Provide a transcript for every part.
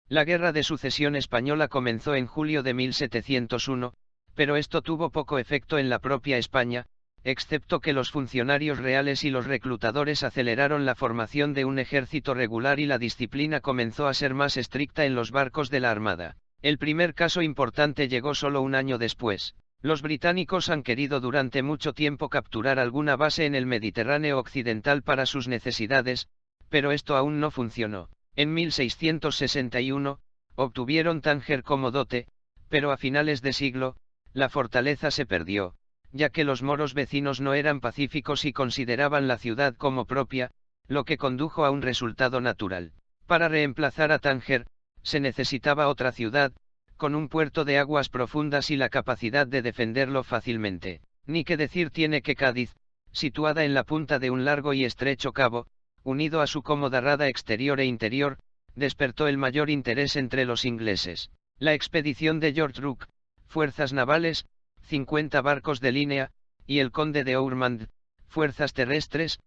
La Guerra de Sucesión Española comenzó en julio de 1701, pero esto tuvo poco efecto en la propia España, excepto que los funcionarios reales y los reclutadores aceleraron la formación de un ejército regular y la disciplina comenzó a ser más estricta en los barcos de la Armada. El primer caso importante llegó solo un año después. Los británicos han querido durante mucho tiempo capturar alguna base en el Mediterráneo occidental para sus necesidades, pero esto aún no funcionó. En 1661, obtuvieron Tánger como dote, pero a finales de siglo, la fortaleza se perdió, ya que los moros vecinos no eran pacíficos y consideraban la ciudad como propia, lo que condujo a un resultado natural. Para reemplazar a Tánger, se necesitaba otra ciudad, con un puerto de aguas profundas y la capacidad de defenderlo fácilmente. Ni que decir tiene que Cádiz, situada en la punta de un largo y estrecho cabo, unido a su cómoda rada exterior e interior, despertó el mayor interés entre los ingleses. La expedición de George Rooke, fuerzas navales, 50 barcos de línea, y el conde de Ormond, fuerzas terrestres,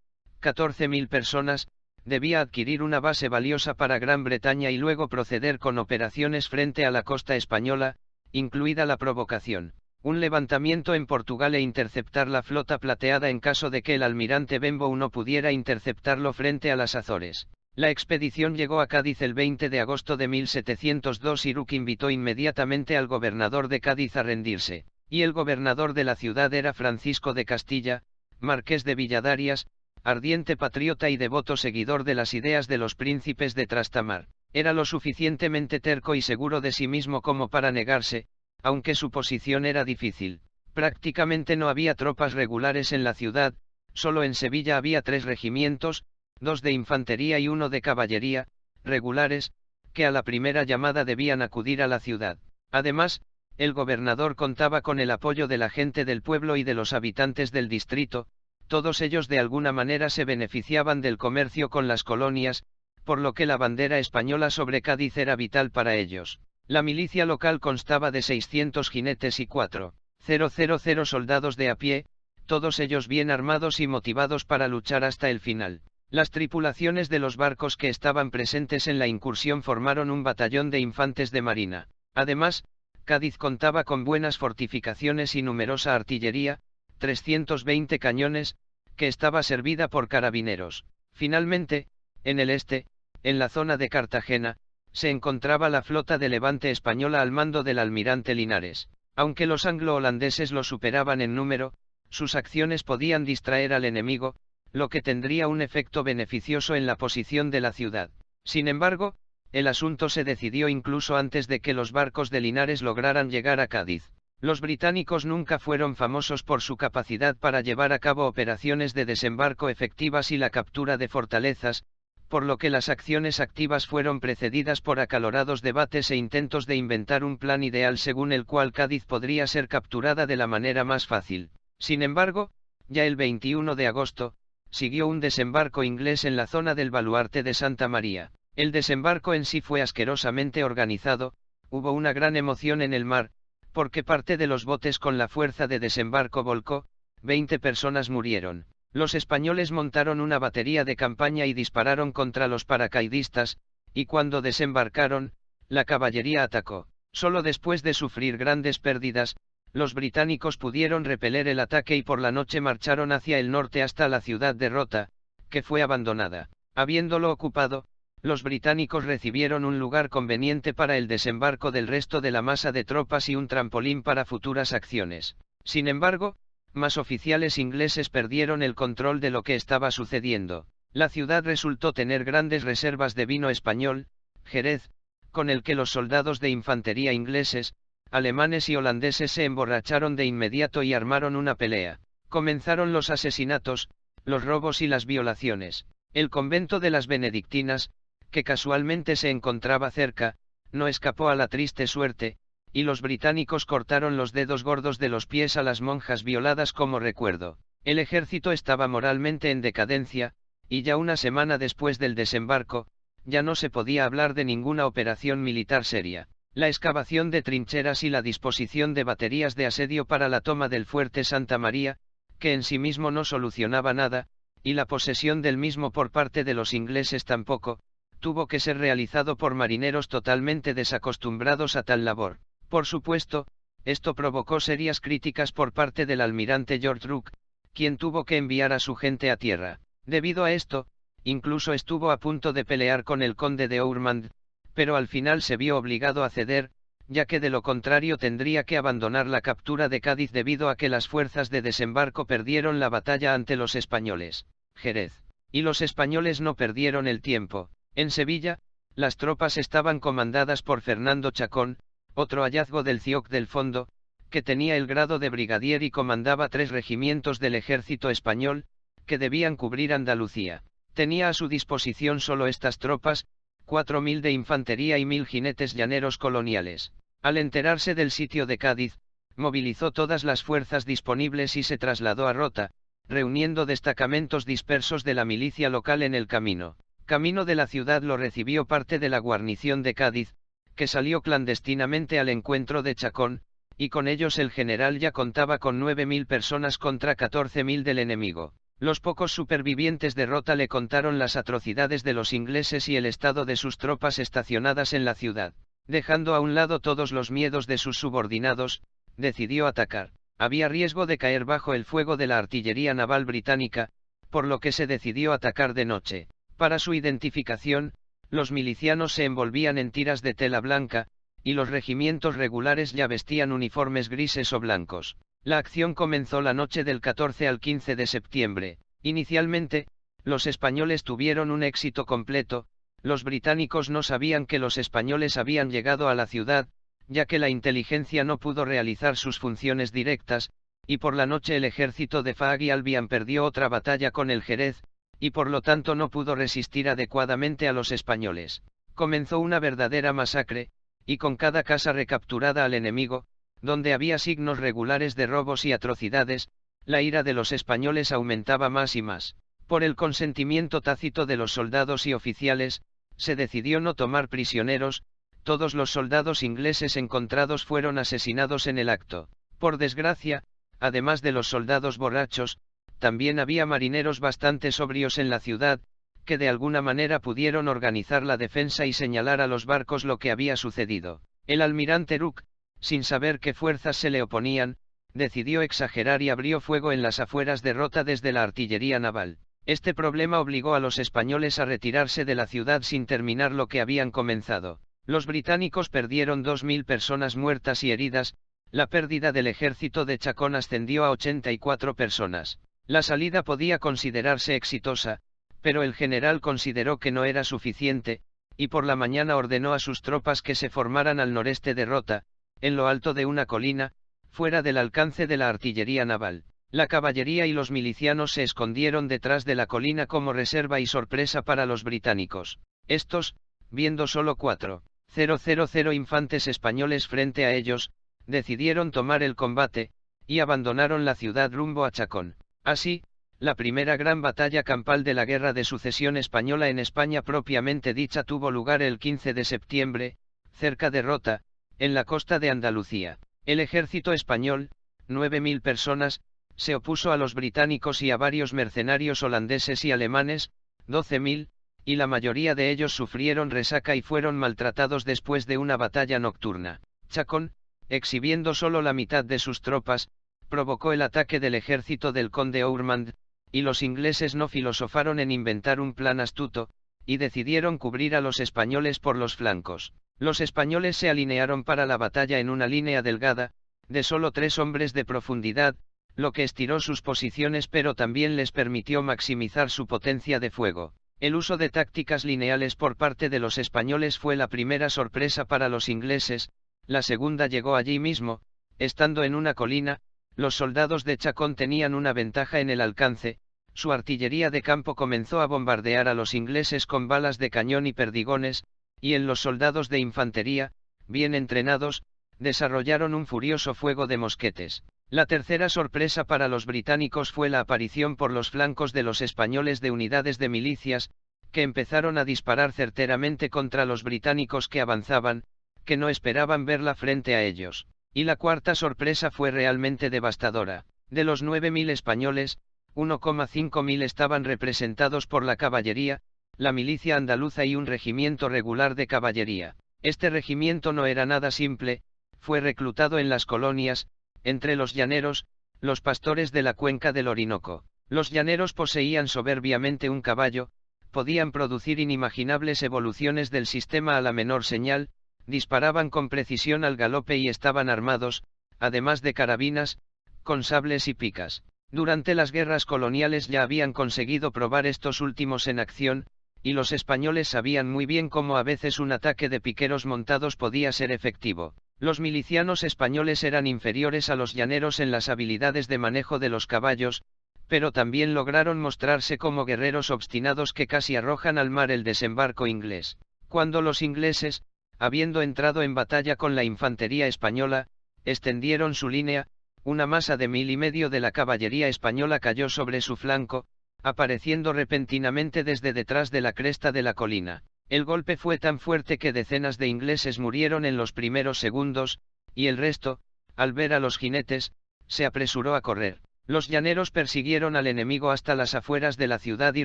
14.000 personas, debía adquirir una base valiosa para Gran Bretaña y luego proceder con operaciones frente a la costa española, incluida la provocación, un levantamiento en Portugal e interceptar la flota plateada en caso de que el almirante Benbow no pudiera interceptarlo frente a las Azores. La expedición llegó a Cádiz el 20 de agosto de 1702 y Rooke invitó inmediatamente al gobernador de Cádiz a rendirse, y el gobernador de la ciudad era Francisco de Castilla, marqués de Villadarias, ardiente patriota y devoto seguidor de las ideas de los príncipes de Trastamar. Era lo suficientemente terco y seguro de sí mismo como para negarse, aunque su posición era difícil. Prácticamente no había tropas regulares en la ciudad, solo en Sevilla había 3 regimientos, 2 de infantería y 1 de caballería, regulares, que a la primera llamada debían acudir a la ciudad. Además, el gobernador contaba con el apoyo de la gente del pueblo y de los habitantes del distrito, todos ellos de alguna manera se beneficiaban del comercio con las colonias, por lo que la bandera española sobre Cádiz era vital para ellos. La milicia local constaba de 600 jinetes y 4.000 soldados de a pie, todos ellos bien armados y motivados para luchar hasta el final. Las tripulaciones de los barcos que estaban presentes en la incursión formaron un batallón de infantes de marina. Además, Cádiz contaba con buenas fortificaciones y numerosa artillería, 320 cañones, que estaba servida por carabineros. Finalmente, en el este, en la zona de Cartagena, se encontraba la flota de Levante española al mando del almirante Linares. Aunque los anglo-holandeses lo superaban en número, sus acciones podían distraer al enemigo, lo que tendría un efecto beneficioso en la posición de la ciudad. Sin embargo, el asunto se decidió incluso antes de que los barcos de Linares lograran llegar a Cádiz. Los británicos nunca fueron famosos por su capacidad para llevar a cabo operaciones de desembarco efectivas y la captura de fortalezas, por lo que las acciones activas fueron precedidas por acalorados debates e intentos de inventar un plan ideal según el cual Cádiz podría ser capturada de la manera más fácil. Sin embargo, ya el 21 de agosto, siguió un desembarco inglés en la zona del baluarte de Santa María. El desembarco en sí fue asquerosamente organizado, hubo una gran emoción en el mar, porque parte de los botes con la fuerza de desembarco volcó, 20 personas murieron. Los españoles montaron una batería de campaña y dispararon contra los paracaidistas, y cuando desembarcaron, la caballería atacó. Solo después de sufrir grandes pérdidas, los británicos pudieron repeler el ataque y por la noche marcharon hacia el norte hasta la ciudad de Rota, que fue abandonada. Habiéndolo ocupado, los británicos recibieron un lugar conveniente para el desembarco del resto de la masa de tropas y un trampolín para futuras acciones. Sin embargo, más oficiales ingleses perdieron el control de lo que estaba sucediendo. La ciudad resultó tener grandes reservas de vino español, Jerez, con el que los soldados de infantería ingleses, alemanes y holandeses se emborracharon de inmediato y armaron una pelea. Comenzaron los asesinatos, los robos y las violaciones. El convento de las benedictinas, que casualmente se encontraba cerca, no escapó a la triste suerte, y los británicos cortaron los dedos gordos de los pies a las monjas violadas como recuerdo. El ejército estaba moralmente en decadencia, y ya una semana después del desembarco, ya no se podía hablar de ninguna operación militar seria. La excavación de trincheras y la disposición de baterías de asedio para la toma del fuerte Santa María, que en sí mismo no solucionaba nada, y la posesión del mismo por parte de los ingleses tampoco, tuvo que ser realizado por marineros totalmente desacostumbrados a tal labor. Por supuesto, esto provocó serias críticas por parte del almirante George Rooke, quien tuvo que enviar a su gente a tierra. Debido a esto, incluso estuvo a punto de pelear con el conde de Ormond, pero al final se vio obligado a ceder, ya que de lo contrario tendría que abandonar la captura de Cádiz debido a que las fuerzas de desembarco perdieron la batalla ante los españoles. Jerez. Y los españoles no perdieron el tiempo. En Sevilla, las tropas estaban comandadas por Fernando Chacón, otro hallazgo del CIOC del Fondo, que tenía el grado de brigadier y comandaba 3 regimientos del ejército español, que debían cubrir Andalucía. Tenía a su disposición solo estas tropas, 4.000 de infantería y 1.000 jinetes llaneros coloniales. Al enterarse del sitio de Cádiz, movilizó todas las fuerzas disponibles y se trasladó a Rota, reuniendo destacamentos dispersos de la milicia local en el camino. Camino de la ciudad lo recibió parte de la guarnición de Cádiz, que salió clandestinamente al encuentro de Chacón, y con ellos el general ya contaba con 9.000 personas contra 14.000 del enemigo. Los pocos supervivientes de Rota le contaron las atrocidades de los ingleses y el estado de sus tropas estacionadas en la ciudad. Dejando a un lado todos los miedos de sus subordinados, decidió atacar. Había riesgo de caer bajo el fuego de la artillería naval británica, por lo que se decidió atacar de noche. Para su identificación, los milicianos se envolvían en tiras de tela blanca, y los regimientos regulares ya vestían uniformes grises o blancos. La acción comenzó la noche del 14 al 15 de septiembre. Inicialmente, los españoles tuvieron un éxito completo. Los británicos no sabían que los españoles habían llegado a la ciudad, ya que la inteligencia no pudo realizar sus funciones directas, y por la noche el ejército de Faag y Albion perdió otra batalla con el Jerez, y por lo tanto no pudo resistir adecuadamente a los españoles. Comenzó una verdadera masacre, y con cada casa recapturada al enemigo, donde había signos regulares de robos y atrocidades, la ira de los españoles aumentaba más y más. Por el consentimiento tácito de los soldados y oficiales, se decidió no tomar prisioneros. Todos los soldados ingleses encontrados fueron asesinados en el acto. Por desgracia, además de los soldados borrachos, también había marineros bastante sobrios en la ciudad, que de alguna manera pudieron organizar la defensa y señalar a los barcos lo que había sucedido. El almirante Rooke, sin saber qué fuerzas se le oponían, decidió exagerar y abrió fuego en las afueras de Rota desde la artillería naval. Este problema obligó a los españoles a retirarse de la ciudad sin terminar lo que habían comenzado. Los británicos perdieron 2.000 personas muertas y heridas. La pérdida del ejército de Chacón ascendió a 84 personas. La salida podía considerarse exitosa, pero el general consideró que no era suficiente, y por la mañana ordenó a sus tropas que se formaran al noreste de Rota, en lo alto de una colina, fuera del alcance de la artillería naval. La caballería y los milicianos se escondieron detrás de la colina como reserva y sorpresa para los británicos. Estos, viendo solo 4,000 infantes españoles frente a ellos, decidieron tomar el combate, y abandonaron la ciudad rumbo a Chacón. Así, la primera gran batalla campal de la Guerra de Sucesión Española en España propiamente dicha tuvo lugar el 15 de septiembre, cerca de Rota, en la costa de Andalucía. El ejército español, 9.000 personas, se opuso a los británicos y a varios mercenarios holandeses y alemanes, 12.000, y la mayoría de ellos sufrieron resaca y fueron maltratados después de una batalla nocturna. Chacón, exhibiendo solo la mitad de sus tropas, provocó el ataque del ejército del conde Ormond, y los ingleses no filosofaron en inventar un plan astuto, y decidieron cubrir a los españoles por los flancos. Los españoles se alinearon para la batalla en una línea delgada, de solo 3 hombres de profundidad, lo que estiró sus posiciones pero también les permitió maximizar su potencia de fuego. El uso de tácticas lineales por parte de los españoles fue la primera sorpresa para los ingleses. La segunda llegó allí mismo, estando en una colina. Los soldados de Chacón tenían una ventaja en el alcance. Su artillería de campo comenzó a bombardear a los ingleses con balas de cañón y perdigones, y en los soldados de infantería, bien entrenados, desarrollaron un furioso fuego de mosquetes. La tercera sorpresa para los británicos fue la aparición por los flancos de los españoles de unidades de milicias, que empezaron a disparar certeramente contra los británicos que avanzaban, que no esperaban verla frente a ellos. Y la cuarta sorpresa fue realmente devastadora. De los 9.000 españoles, 1,5 mil estaban representados por la caballería, la milicia andaluza y un regimiento regular de caballería. Este regimiento no era nada simple, fue reclutado en las colonias, entre los llaneros, los pastores de la cuenca del Orinoco. Los llaneros poseían soberbiamente un caballo, podían producir inimaginables evoluciones del sistema a la menor señal, disparaban con precisión al galope y estaban armados, además de carabinas, con sables y picas. Durante las guerras coloniales ya habían conseguido probar estos últimos en acción, y los españoles sabían muy bien cómo a veces un ataque de piqueros montados podía ser efectivo. Los milicianos españoles eran inferiores a los llaneros en las habilidades de manejo de los caballos, pero también lograron mostrarse como guerreros obstinados que casi arrojan al mar el desembarco inglés. Cuando los ingleses, habiendo entrado en batalla con la infantería española, extendieron su línea, una masa de 1.500 de la caballería española cayó sobre su flanco, apareciendo repentinamente desde detrás de la cresta de la colina. El golpe fue tan fuerte que decenas de ingleses murieron en los primeros segundos, y el resto, al ver a los jinetes, se apresuró a correr. Los llaneros persiguieron al enemigo hasta las afueras de la ciudad y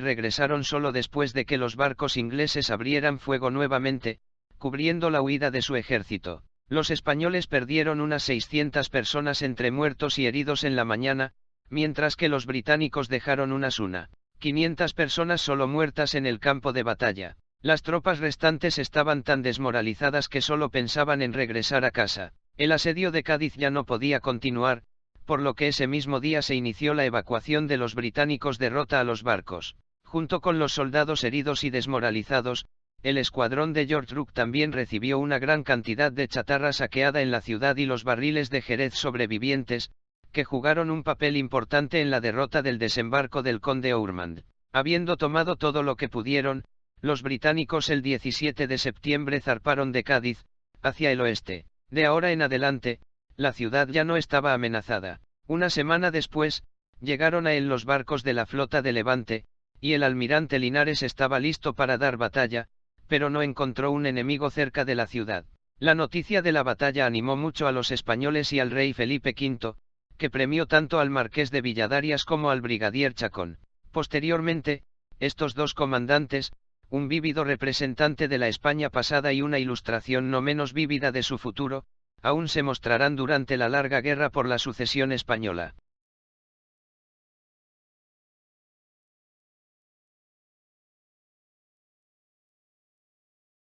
regresaron solo después de que los barcos ingleses abrieran fuego nuevamente, cubriendo la huida de su ejército. Los españoles perdieron unas 600 personas entre muertos y heridos en la mañana, mientras que los británicos dejaron unas 500 personas solo muertas en el campo de batalla. Las tropas restantes estaban tan desmoralizadas que solo pensaban en regresar a casa. El asedio de Cádiz ya no podía continuar, por lo que ese mismo día se inició la evacuación de los británicos de Rota a los barcos. Junto con los soldados heridos y desmoralizados, el escuadrón de George Rooke también recibió una gran cantidad de chatarra saqueada en la ciudad y los barriles de Jerez sobrevivientes, que jugaron un papel importante en la derrota del desembarco del conde Ormond. Habiendo tomado todo lo que pudieron, los británicos el 17 de septiembre zarparon de Cádiz, hacia el oeste. De ahora en adelante, la ciudad ya no estaba amenazada. Una semana después, llegaron a él los barcos de la flota de Levante, y el almirante Linares estaba listo para dar batalla, pero no encontró un enemigo cerca de la ciudad. La noticia de la batalla animó mucho a los españoles y al rey Felipe V, que premió tanto al marqués de Villadarias como al brigadier Chacón. Posteriormente, estos dos comandantes, un vívido representante de la España pasada y una ilustración no menos vívida de su futuro, aún se mostrarán durante la larga guerra por la sucesión española.